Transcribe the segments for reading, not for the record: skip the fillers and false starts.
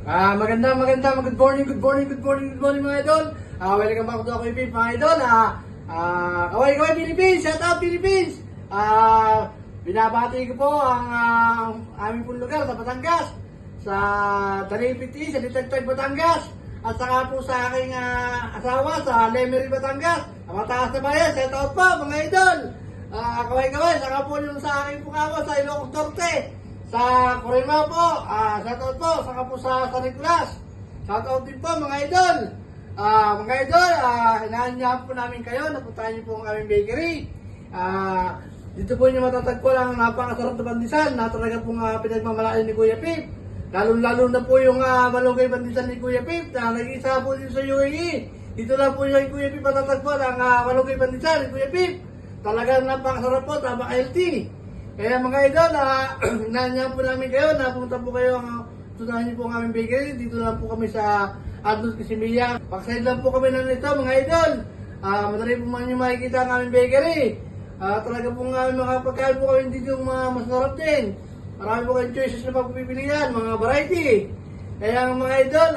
Good morning mga idol. Welcome back to ako Pip mga idol. Kaway Philippines, shout out Philippines. Binabati ko po ang aming pong lugar sa Batangas, sa Talipiti, sa Litagtag, Batangas, at saka po sa aking asawa sa Lemery, Batangas. Ang mataas na bayan, shout out po mga idol. Kaway, saka po yung sa aking pukawa sa Ilocos Norte. Sa Corema po, shoutout po, saka po sa San Nicolas. Shoutout din po mga idol. Inaanyahan po namin kayo, napuntahan niyo po ang aming bakery. Dito po niyo matatagpuan ang napakasarap na pandesal na talaga pong pinagmamalain ni Kuya Pip. Lalo na po yung malunggay pandesal ni Kuya Pip na nag-isa po dito sa UAE. Dito lang po yung Kuya Pip matatagpuan ang malunggay pandesal ni Kuya Pip. Talagang napakasarap po, napaka-healthy. Kaya mga idol, nandiyan po namin kayo, napunta po kayo, tunahan niyo po ang aming bakery, dito lang po kami sa Adult Casimilla. Backside lang po kami na nito mga idol. Madali po man nyo makikita ang aming bakery. Talaga po nga mga pagkain po kami dito yung mga masarap din. Marami po kayong choices na pagpipilian, mga variety. Kaya mga idol,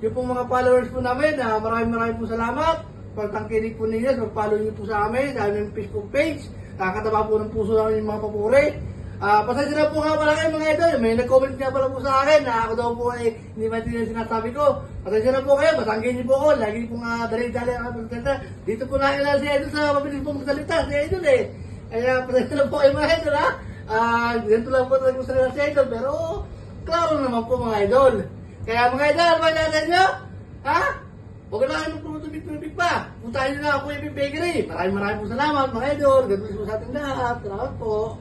yung po mga followers po namin, maraming po salamat. Pagtangkilik po ninyo, mag-follow nyo po sa amin, sa aming Facebook page. Kakataba po ng puso namin yung mga papuri. Pasensya na po nga pala kayo mga idol. May nag-comment nga pala po sa akin na ako daw po ay hindi maintindihan yung sinasabi ko. Pasensya na po kayo, basangkin niyo po ako. Lagi po nga dali-dali ang magsalita. Dito po nakilala si Idol sa mabilis po magsalita. Si Idol eh. Kaya pasensya na po kayo mga idol ha. Ganito lang po talagang magsalita si Idol. Pero klaro naman po mga idol. Kaya mga idol, ano ba natin nyo? Ha? Huwag na kayo magpumutubig pa. Puntahan nyo na ako yung bakery. Maraming po salamat mga idol. God bless po sa ating lahat. Salamat po.